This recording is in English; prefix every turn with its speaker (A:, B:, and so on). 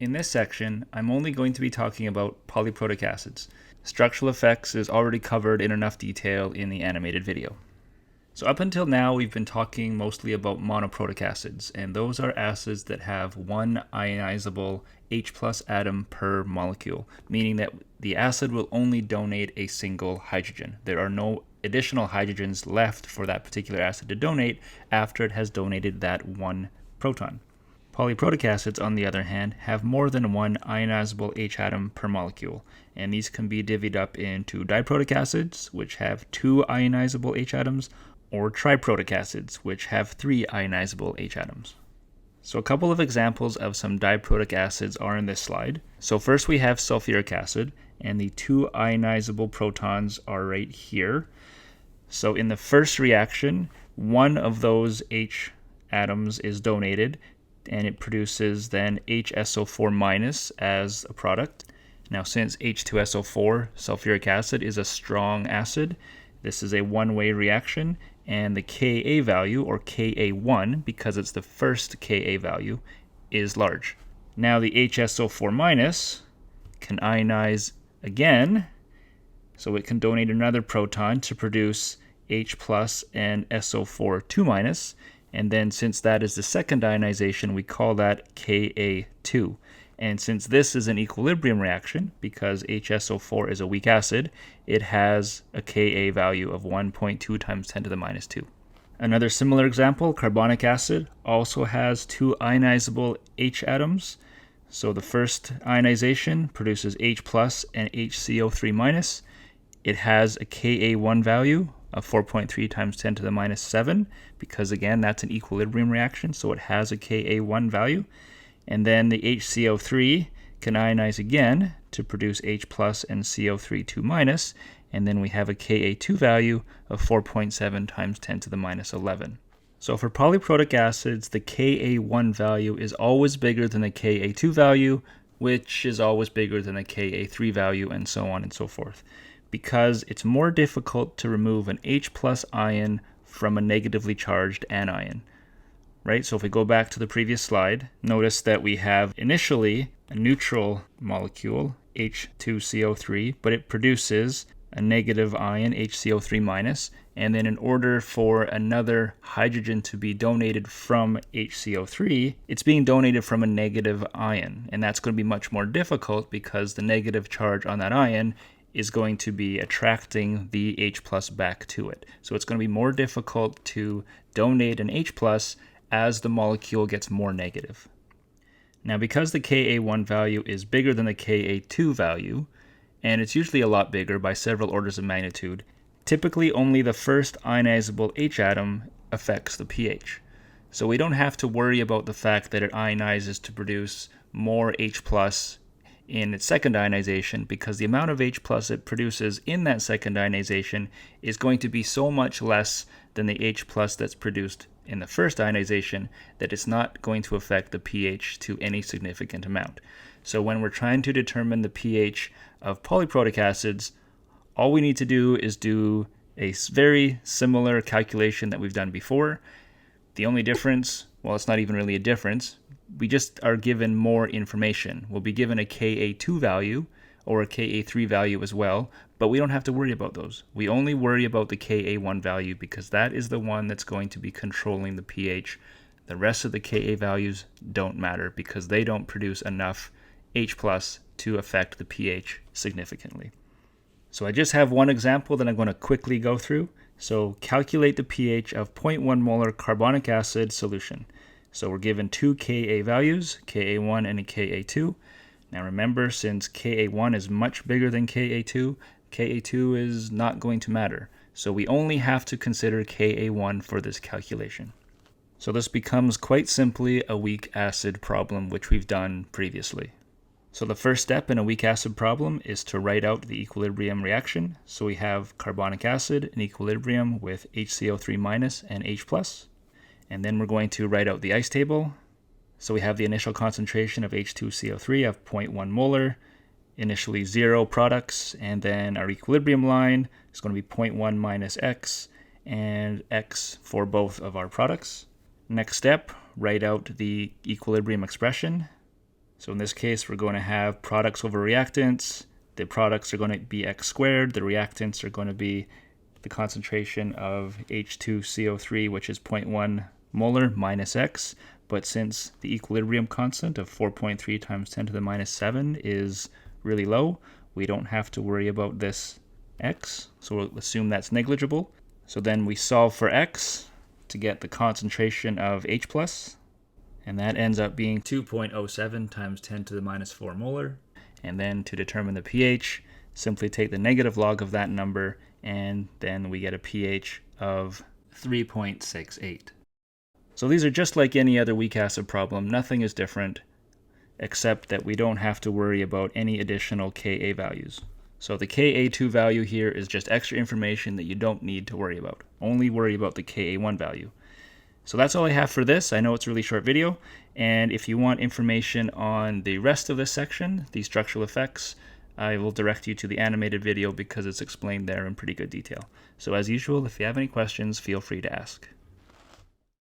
A: In this section, I'm only going to be talking about polyprotic acids. Structural effects is already covered in enough detail in the animated video. So up until now, we've been talking mostly about monoprotic acids, and those are acids that have one ionizable H plus atom per molecule, meaning that the acid will only donate a single hydrogen. There are no additional hydrogens left for that particular acid to donate after it has donated that one proton. Polyprotic acids, on the other hand, have more than one ionizable H atom per molecule, and these can be divvied up into diprotic acids, which have two ionizable H atoms, or triprotic acids, which have three ionizable H atoms. So a couple of examples of some diprotic acids are in this slide. So first we have sulfuric acid, and the two ionizable protons are right here. So in the first reaction, one of those H atoms is donated, and it produces then HSO4 minus as a product. Now since H2SO4, sulfuric acid, is a strong acid, this is a one-way reaction, and the Ka value, or Ka1, because it's the first Ka value, is large. Now the HSO4 minus can ionize again, so it can donate another proton to produce H plus and SO4 2 minus, and then since that is the second ionization, we call that Ka2. And since this is an equilibrium reaction, because HSO4 is a weak acid, it has a Ka value of 1.2 times 10 to the minus 2. Another similar example, carbonic acid, also has two ionizable H atoms. So the first ionization produces H plus and HCO3 minus. It has a Ka1 value of 4.3 times 10 to the minus 7, because again, that's an equilibrium reaction, so it has a Ka1 value. And then the HCO3 can ionize again to produce H plus and CO3 2 minus, and then we have a Ka2 value of 4.7 times 10 to the minus 11. So for polyprotic acids, the Ka1 value is always bigger than the Ka2 value, which is always bigger than the Ka3 value, and so on and so forth, because it's more difficult to remove an H plus ion from a negatively charged anion. Right? So if we go back to the previous slide, notice that we have initially a neutral molecule, H2CO3, but it produces a negative ion, HCO3 minus, and then in order for another hydrogen to be donated from HCO3, it's being donated from a negative ion, and that's going to be much more difficult because the negative charge on that ion is going to be attracting the H plus back to it. So it's going to be more difficult to donate an H plus as the molecule gets more negative. Now because the Ka1 value is bigger than the Ka2 value, and it's usually a lot bigger by several orders of magnitude, typically only the first ionizable H atom affects the pH. So we don't have to worry about the fact that it ionizes to produce more H plus in its second ionization, because the amount of H plus it produces in that second ionization is going to be so much less than the H plus that's produced in the first ionization that it's not going to affect the pH to any significant amount. So when we're trying to determine the pH of polyprotic acids, all we need to do is do a very similar calculation that we've done before. The only difference, well, it's not even really a difference, we just are given more information. We'll be given a Ka2 value or a Ka3 value as well, but we don't have to worry about those. We only worry about the Ka1 value because that is the one that's going to be controlling the pH. The rest of the Ka values don't matter because they don't produce enough H plus to affect the pH significantly. So I just have one example that I'm going to quickly go through. So calculate the pH of 0.1 molar carbonic acid solution. So we're given two Ka values, Ka1 and a Ka2. Now remember, since Ka1 is much bigger than Ka2, Ka2 is not going to matter. So we only have to consider Ka1 for this calculation. So this becomes quite simply a weak acid problem, which we've done previously. So the first step in a weak acid problem is to write out the equilibrium reaction. So we have carbonic acid in equilibrium with HCO3 minus and H plus. And then we're going to write out the ice table. So we have the initial concentration of H2CO3 of 0.1 molar, initially 0 products, and then our equilibrium line is going to be 0.1 minus X, and X for both of our products. Next step, write out the equilibrium expression. So in this case, we're going to have products over reactants. The products are going to be x squared. The reactants are going to be the concentration of H2CO3, which is 0.1 molar minus x. But since the equilibrium constant of 4.3 times 10 to the minus 7 is really low, we don't have to worry about this x. So we'll assume that's negligible. So then we solve for x to get the concentration of H+, and that ends up being 2.07 times 10 to the minus 4 molar. And then to determine the pH, simply take the negative log of that number, and then we get a pH of 3.68. So these are just like any other weak acid problem. Nothing is different, except that we don't have to worry about any additional Ka values. So the Ka2 value here is just extra information that you don't need to worry about. Only worry about the Ka1 value. So that's all I have for this. I know it's a really short video, and if you want information on the rest of this section, the structural effects, I will direct you to the animated video because it's explained there in pretty good detail. So as usual, if you have any questions, feel free to ask.